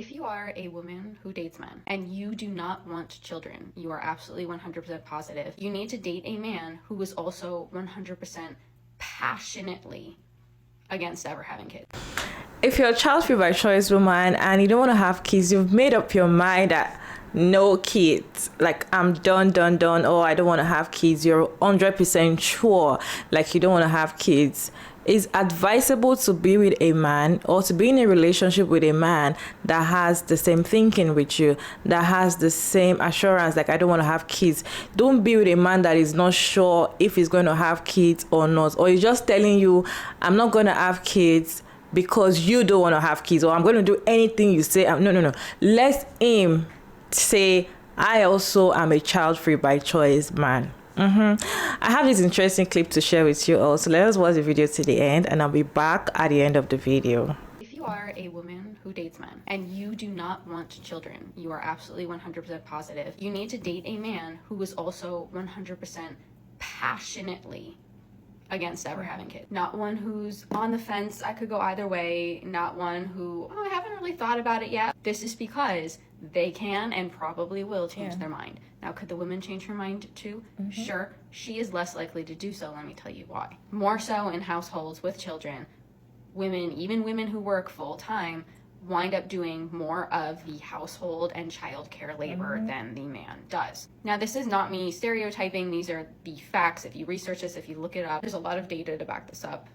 If you are a woman who dates men and you do not want children, you are absolutely 100% positive. You need to date a man who is also 100% passionately against ever having kids. If you're a child-free by choice woman and you don't want to have kids, you've made up your mind that no kids, like I'm done, or I don't want to have kids, you're 100% sure, like you don't want to have kids, it's advisable to be with a man or to be in a relationship with a man that has the same thinking with you, that has the same assurance, like I don't want to have kids. Don't be with a man that is not sure if he's going to have kids or not, or he's just telling you, I'm not going to have kids because you don't want to have kids, or I'm going to do anything you say. No. Let him say, I also am a child-free by choice man. I have this interesting clip to share with you all, so let us watch the video to the end and I'll be back at the end of the video. If you are a woman who dates men and you do not want children, you are absolutely 100% positive. You need to date a man who is also 100% passionately against ever having kids. Not one who's on the fence, I could go either way, not one who, I haven't really thought about it yet. This is because they can and probably will change their mind. Now, could the woman change her mind too? Sure. She is less likely to do so, let me tell you why. More so in households with children, women, even women who work full-time, wind up doing more of the household and childcare labor than the man does. Now, this is not me stereotyping. These are the facts. If you research this, if you look it up, there's a lot of data to back this up.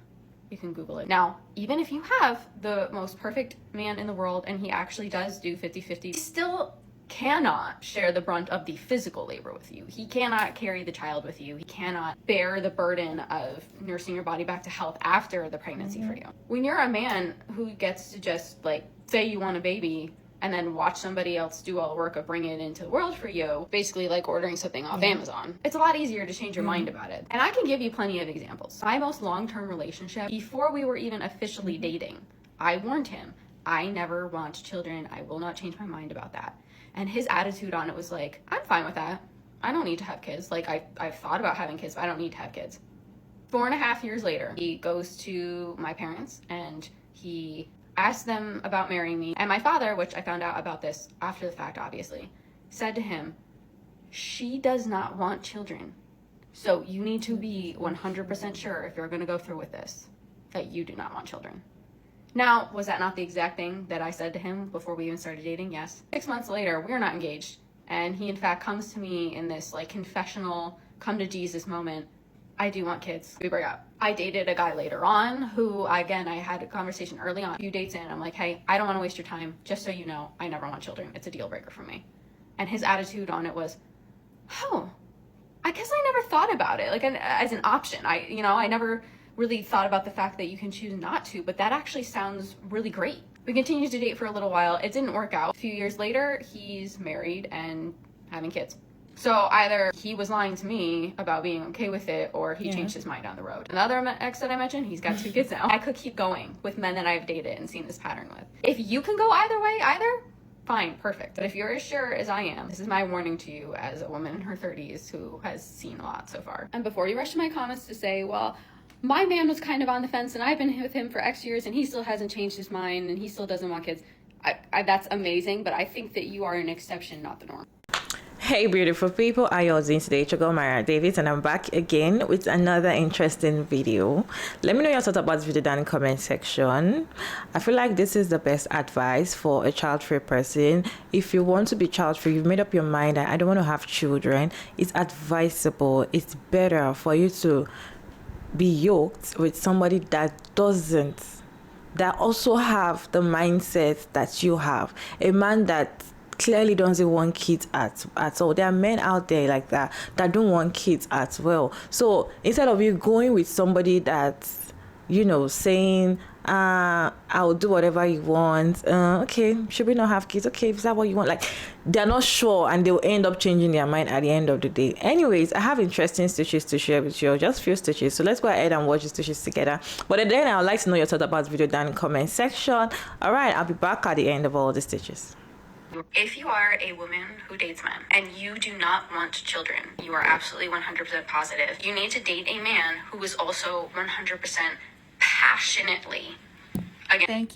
You can Google it. Now, even if you have the most perfect man in the world and he actually does do 50-50, he still cannot share the brunt of the physical labor with you. He cannot carry the child with you. He cannot bear the burden of nursing your body back to health after the pregnancy for you. When you're a man who gets to just like say you want a baby and then watch somebody else do all the work of bringing it into the world for you, basically like ordering something off Amazon, it's a lot easier to change your mind about it. And I can give you plenty of examples. My most long-term relationship, before we were even officially dating, I warned him, I never want children. I will not change my mind about that. And his attitude on it was like, I'm fine with that. I don't need to have kids. Like, I've thought about having kids, but I don't need to have kids. 4.5 years later, he goes to my parents and he asked them about marrying me. And my father, which I found out about this after the fact, obviously, said to him, she does not want children. So you need to be 100% sure if you're going to go through with this, that you do not want children. Now, was that not the exact thing that I said to him before we even started dating? Yes. 6 months later, we're not engaged. And he, in fact, comes to me in this like confessional, come to Jesus moment. I do want kids. We break up. I dated a guy later on who, again, I had a conversation early on, a few dates in. I'm like, hey, I don't want to waste your time. Just so you know, I never want children. It's a deal breaker for me. And his attitude on it was, oh, I guess I never thought about it. Like as an option. I never really thought about the fact that you can choose not to, but that actually sounds really great. We continued to date for a little while. It didn't work out. A few years later, he's married and having kids. So either he was lying to me about being okay with it, or he changed his mind down the road. Another ex that I mentioned, he's got 2 kids now. I could keep going with men that I've dated and seen this pattern with. If you can go either way, fine, perfect. But if you're as sure as I am, this is my warning to you as a woman in her 30s who has seen a lot so far. And before you rush to my comments to say, well, my man was kind of on the fence and I've been with him for X years and he still hasn't changed his mind and he still doesn't want kids, that's amazing, but I think that you are an exception, not the norm. Hey beautiful people, how y'all doing today? It's your girl Mara Davis and I'm back again with another interesting video. Let me know your thoughts about this video down in the comment section. I feel like this is the best advice for a child-free person. If you want to be child-free, you've made up your mind that I don't want to have children, it's advisable, it's better for you to be yoked with somebody that also have the mindset that you have. A man that clearly doesn't want kids at all. There are men out there like that don't want kids as well. So instead of you going with somebody that's, saying, I'll do whatever you want. Okay, should we not have kids? Okay, is that what you want? Like, they're not sure and they'll end up changing their mind at the end of the day. Anyways, I have interesting stitches to share with you, just few stitches. So let's go ahead and watch the stitches together. But then I would like to know your thoughts about the video down in the comment section. All right, I'll be back at the end of all the stitches. If you are a woman who dates men and you do not want children, you are absolutely 100% positive. You need to date a man who is also 100% passionately Again, thank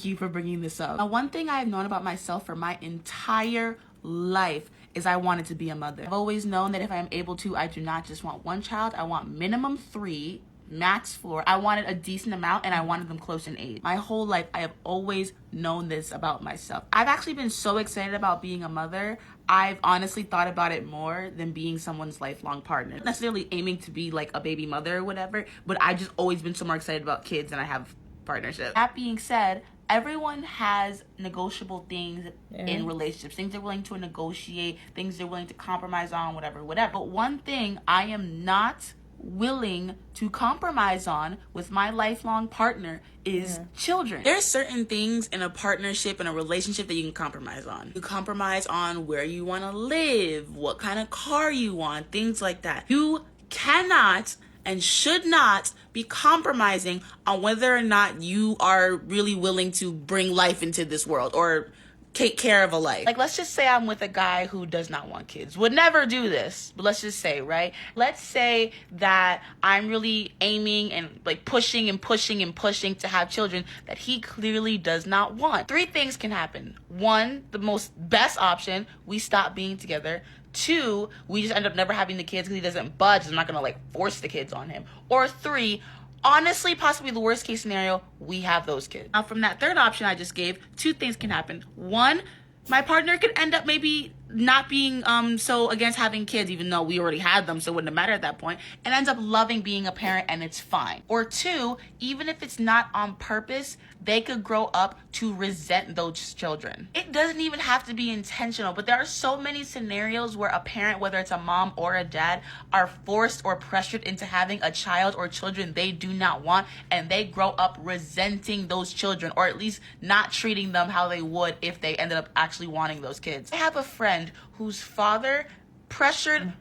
you for bringing this up. Now, one thing I've known about myself for my entire life is I wanted to be a mother. I've always known that if I'm able to, I do not just want one child. I want minimum 3, max 4. I wanted a decent amount, and I wanted them close in age. My whole life, I have always known this about myself. I've actually been so excited about being a mother. I've honestly thought about it more than being someone's lifelong partner. Not necessarily aiming to be like a baby mother or whatever, but I've just always been so more excited about kids than I have partnership. That being said, everyone has negotiable things in relationships, things they're willing to negotiate, things they're willing to compromise on, whatever. But one thing I am not willing to compromise on with my lifelong partner is children. There's certain things in a partnership and a relationship that you can compromise on. You compromise on where you want to live, what kind of car you want, things like that. You cannot and should not be compromising on whether or not you are really willing to bring life into this world or take care of a life. Like, let's just say I'm with a guy who does not want kids, would never do this, but let's just say, right? Let's say that I'm really aiming and like pushing to have children that he clearly does not want. 3 things can happen. 1, the most best option, we stop being together. 2, we just end up never having the kids because he doesn't budge. I'm not gonna like force the kids on him. Or 3, honestly, possibly the worst case scenario, we have those kids. Now, from that third option I just gave, 2 things can happen. 1, my partner could end up maybe not being so against having kids, even though we already had them, so it wouldn't have mattered at that point, and ends up loving being a parent, and it's fine. Or 2, even if it's not on purpose, they could grow up to resent those children. It doesn't even have to be intentional, but there are so many scenarios where a parent, whether it's a mom or a dad, are forced or pressured into having a child or children they do not want, and they grow up resenting those children, or at least not treating them how they would if they ended up actually wanting those kids. I have a friend whose father pressured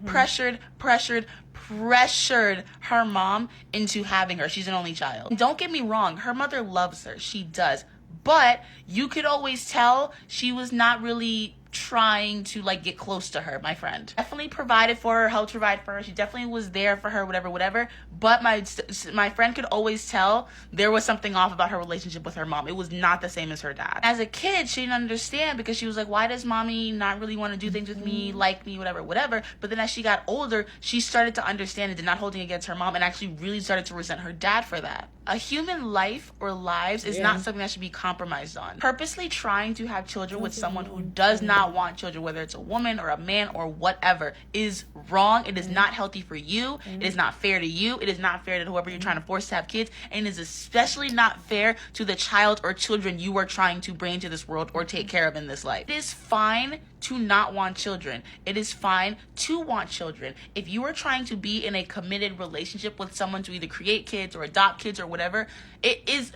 her mom into having her. She's an only child. Don't get me wrong, her mother loves her. She does. But you could always tell she was not really trying to like get close to her, my friend. Definitely provided for her, helped provide for her. She definitely was there for her, whatever. But my friend could always tell there was something off about her relationship with her mom. It was not the same as her dad. As a kid, she didn't understand because she was like, why does mommy not really want to do things with me, like me, whatever. But then as she got older, she started to understand and did not holding against her mom and actually really started to resent her dad for that. A human life or lives is not something that should be compromised on. Purposely trying to have children with someone who does not want children, whether it's a woman or a man or whatever, is wrong. It is not healthy for you. It is not fair to you. It is not fair to whoever you're trying to force to have kids. And it is especially not fair to the child or children you are trying to bring into this world or take care of in this life. It is fine to not want children. It is fine to want children. If you are trying to be in a committed relationship with someone to either create kids or adopt kids or whatever, it is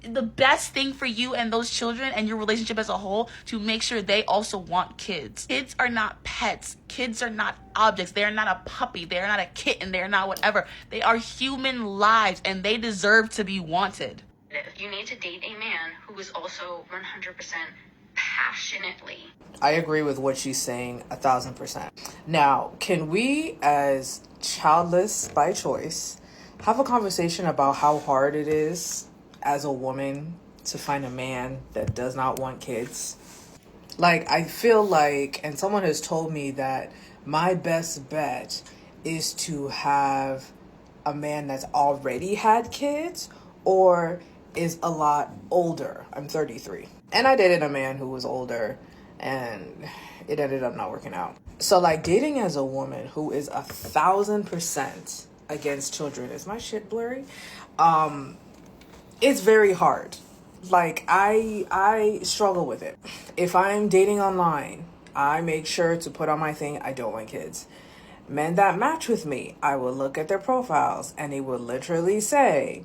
the best thing for you and those children and your relationship as a whole to make sure they also want kids. Kids are not pets. Kids are not objects. They are not a puppy. They are not a kitten. They are not whatever. They are human lives and they deserve to be wanted. you need to date a man who is also 100% passionately. I agree with what she's saying 1,000%. Now, can we, as childless by choice, have a conversation about how hard it is as a woman to find a man that does not want kids? Like, I feel like, and someone has told me that my best bet is to have a man that's already had kids or is a lot older. I'm 33. And I dated a man who was older and it ended up not working out. So like dating as a woman who is 1,000% against children, is my shit blurry? It's very hard. Like I struggle with it. If I'm dating online, I make sure to put on my thing, I don't want kids. Men that match with me, I will look at their profiles and they will literally say,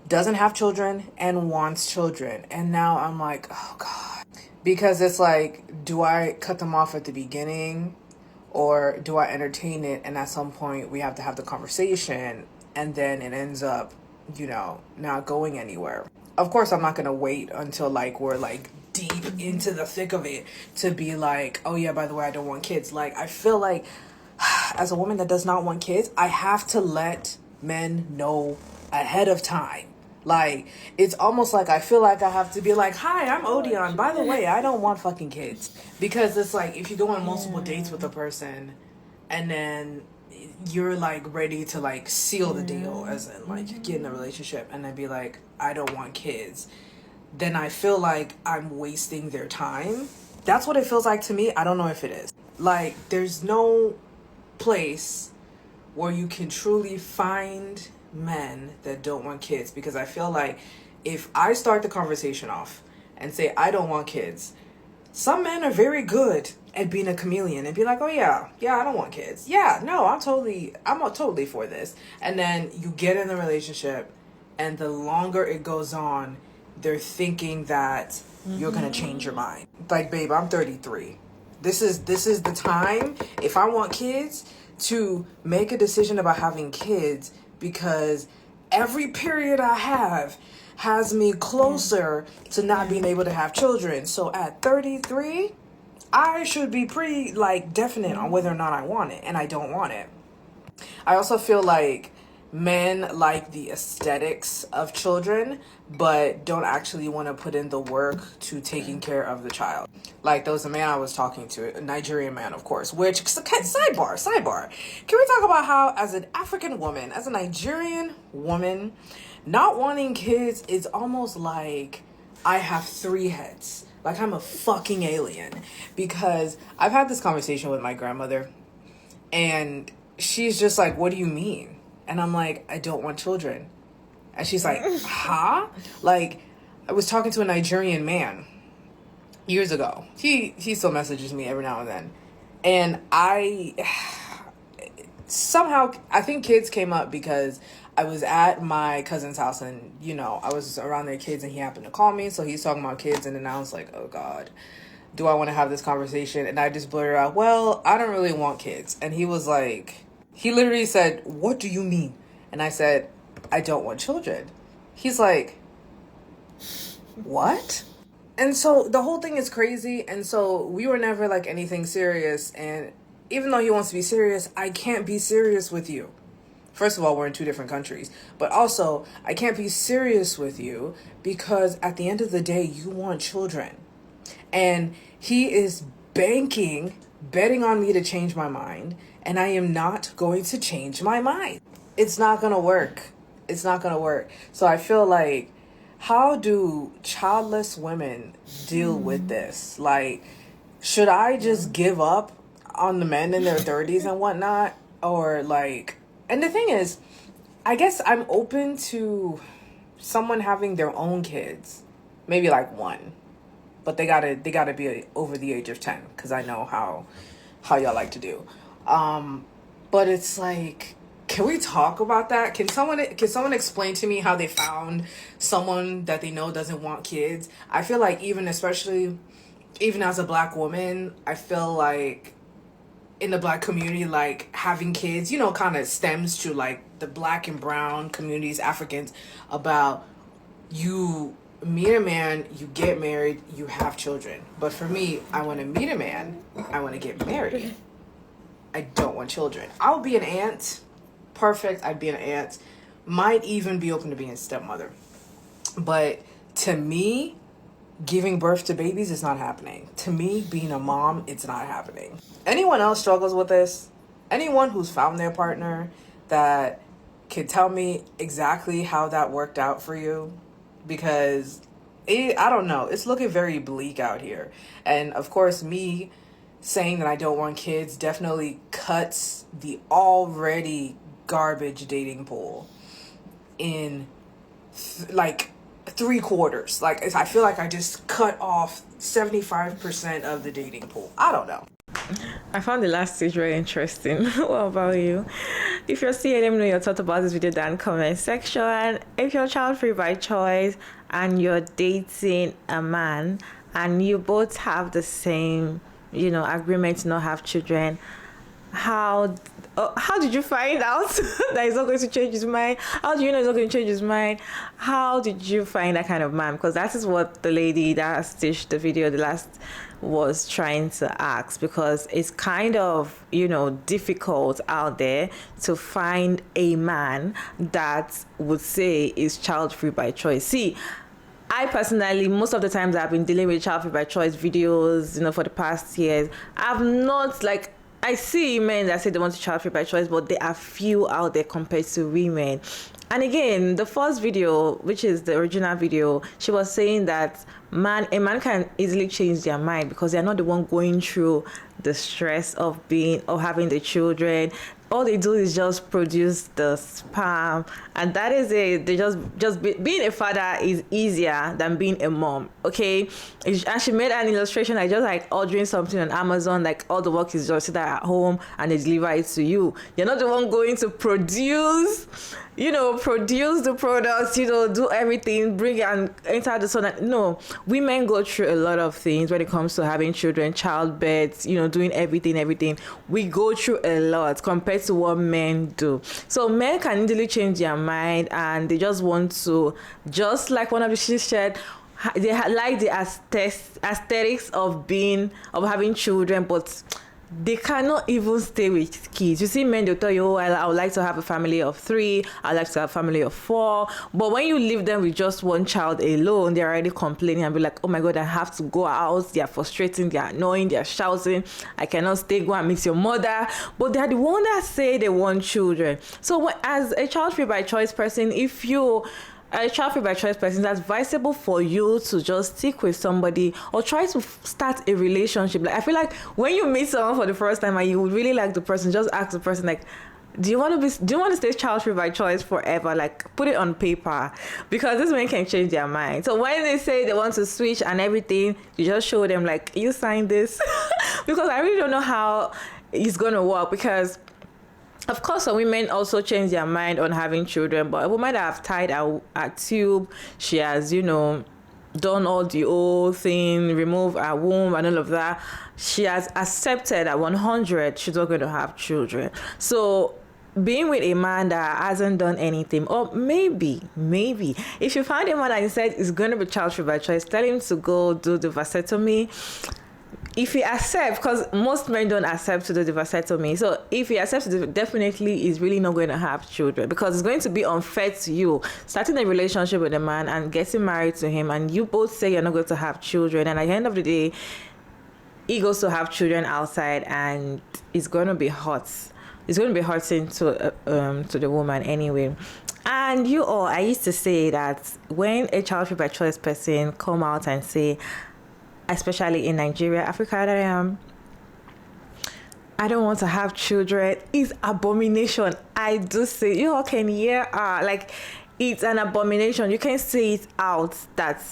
doesn't have children and wants children. And now I'm like, oh God. Because it's like, do I cut them off at the beginning or do I entertain it? And at some point we have to have the conversation and then it ends up, not going anywhere. Of course, I'm not going to wait until like we're like deep into the thick of it to be like, oh yeah, by the way, I don't want kids. Like, I feel like as a woman that does not want kids, I have to let men know ahead of time Like, it's almost like I feel like I have to be like, hi, I'm Odeon. By the way, I don't want fucking kids. Because it's like, if you go on multiple dates with a person and then you're like ready to like seal the deal, as in like get in a relationship, and then be like, I don't want kids, then I feel like I'm wasting their time. That's what it feels like to me. I don't know if it is. Like, there's no place where you can truly find men that don't want kids, because I feel like if I start the conversation off and say I don't want kids, some men are very good at being a chameleon and be like, oh yeah, I don't want kids. Yeah, no, I'm totally for this. And then you get in the relationship, and the longer it goes on, they're thinking that you're gonna change your mind. Like, babe, I'm 33. This is the time, if I want kids, to make a decision about having kids, because every period I have has me closer to not being able to have children. So at 33, I should be pretty like definite on whether or not I want it, and I don't want it. I also feel like men like the aesthetics of children, but don't actually want to put in the work to taking care of the child. Like, there was a man I was talking to, a Nigerian man, of course, which, sidebar. Can we talk about how, as an African woman, as a Nigerian woman, not wanting kids is almost like I have 3 heads. Like, I'm a fucking alien. Because I've had this conversation with my grandmother, and she's just like, what do you mean? And I'm like, I don't want children. And she's like, huh? Like, I was talking to a Nigerian man years ago. He still messages me every now and then. And somehow, I think kids came up because I was at my cousin's house, and, you know, I was around their kids, and he happened to call me. So he's talking about kids, and then I was like, oh God, do I want to have this conversation? And I just blurted out, well, I don't really want kids. And he was like, he literally said, what do you mean? And I said, I don't want children. He's like, what? And so the whole thing is crazy. And so we were never like anything serious. And even though he wants to be serious, I can't be serious with you. First of all, we're in 2 different countries. But also, I can't be serious with you because at the end of the day, you want children. And he is betting on me to change my mind. And I am not going to change my mind. It's not going to work. It's not going to work. So I feel like, how do childless women deal with this? Like, should I just give up on the men in their 30s and whatnot? Or like, and the thing is, I guess I'm open to someone having their own kids. Maybe like 1. But they gotta be over the age of 10, because I know how y'all like to do. But it's like, can we talk about that? Can someone explain to me how they found someone that they know doesn't want kids? I feel like especially as a Black woman, I feel like in the Black community, like, having kids, you know, kind of stems to like the Black and brown communities, Africans, about you meet a man, you get married, you have children. But for me, I want to meet a man, I want to get married. I don't want children. I'll be an aunt. Perfect. I'd be an aunt. Might even be open to being a stepmother. But to me, giving birth to babies is not happening. To me, being a mom, it's not happening. Anyone else struggles with this? Anyone who's found their partner that can tell me exactly how that worked out for you? Because I don't know. It's looking very bleak out here. And of course, me saying that I don't want kids definitely cuts the already garbage dating pool in like 3/4. Like, I feel like I just cut off 75% of the dating pool. I don't know. I found the last stage very interesting. What about you? If you're still, let me know your thoughts about this video down in the comment section. If you're child free by choice and you're dating a man and you both have the same, agreement to not have children, how how did you find out that he's not going to change his mind? How do you know he's not going to change his mind? How did you find that kind of man? Because that is what the lady that stitched the video the last was trying to ask, because it's kind of, difficult out there to find a man that would say is child free by choice. See, I personally, most of the times I've been dealing with child free by choice videos, for the past years, I've not I see men that say they want to child free by choice, but there are few out there compared to women. And again, the first video, which is the original video, she was saying that a man can easily change their mind because they're not the one going through the stress of having the children. All they do is just produce the sperm, and that is it. They being a father is easier than being a mom. Okay, and she made an illustration like just like ordering something on Amazon. Like all the work is just sit at home and they deliver it to you. You're not the one going to produce the products, do everything, bring it and enter the sun. No, women go through a lot of things when it comes to having children, childbirth, doing everything. We go through a lot compared to what men do. So men can easily change their mind, and they just want to, just like one of the she said, they like the aesthetics of having children, but they cannot even stay with kids. You see men, they'll tell you, I would like to have a family of 3, I'd like to have a family of 4. But when you leave them with just one child alone, they're already complaining and be like, oh my God, I have to go out. They're frustrating, they're annoying, they're shouting. I cannot stay, go and meet your mother. But they're the one that say they want children. So as a child free by choice person, if you a child free by choice person, that's advisable for you to just stick with somebody or try to start a relationship. Like, I feel like when you meet someone for the first time and you would really like the person, just ask the person like, do you want to stay child free by choice forever? Like, put it on paper, because this man can change their mind. So when they say they want to switch and everything, you just show them like, you signed this. Because I really don't know how it's gonna work, because of course, some women also change their mind on having children, but a woman that have tied a tube, she has, done all the old thing, remove her womb and all of that. She has accepted at 100 she's not going to have children. So being with a man that hasn't done anything, or maybe if you find a man that said is going to be child free by choice, tell him to go do the vasectomy. If he accepts, because most men don't accept to do the vasectomy, so if he accepts, definitely is really not going to have children, because it's going to be unfair to you starting a relationship with a man and getting married to him, and you both say you're not going to have children, and at the end of the day, he goes to have children outside, and it's going to be hot. It's going to be hurting to the woman anyway. And I used to say that when a child free by choice person come out and say, especially in Nigeria, Africa that I am, I don't want to have children, is abomination. I do say, you all can hear, like, it's an abomination. You can say it out that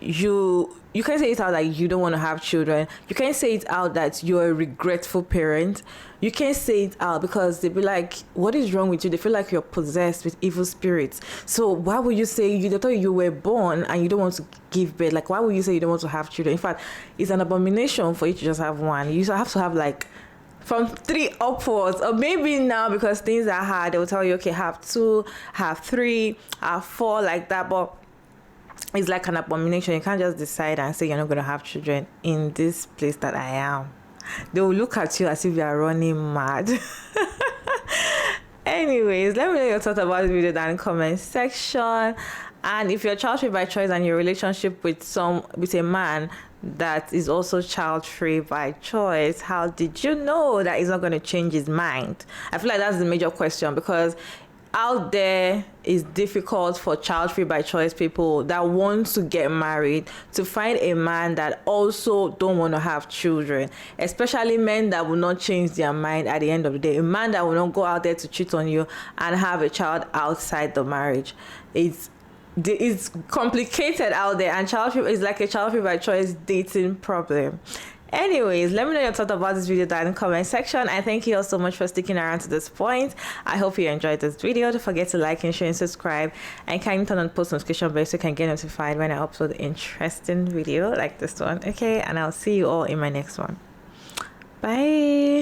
you can say it out that you don't want to have children. You can say it out that you're a regretful parent. You can say it out because they'll be like, what is wrong with you? They feel like you're possessed with evil spirits. So why would you say they thought you were born and you don't want to give birth? Like, why would you say you don't want to have children? In fact, it's an abomination for you to just have one. You have to have like from 3 upwards, or maybe now because things are hard, they will tell you, okay, have 2, have 3, have 4, like that. But it's like an abomination. You can't just decide and say you're not going to have children in this place that I am. They will look at you as if you are running mad. Anyways, let me know your thoughts about this video down in the comment section. And if you're child free by choice and your relationship with a man that is also child free by choice, how did you know that he's not going to change his mind? I feel like that's the major question, because out there is difficult for child free by choice people that want to get married to find a man that also don't want to have children, especially men that will not change their mind at the end of the day. A man that will not go out there to cheat on you and have a child outside the marriage. It's complicated out there, and child free is like a child free by choice dating problem. Anyways, let me know your thoughts about this video down in the comment section. I thank you all so much for sticking around to this point. I hope you enjoyed this video. Don't forget to like and share and subscribe, and kindly turn on post notification bell so you can get notified when I upload an interesting video like this one. Okay, and I'll see you all in my next one. Bye.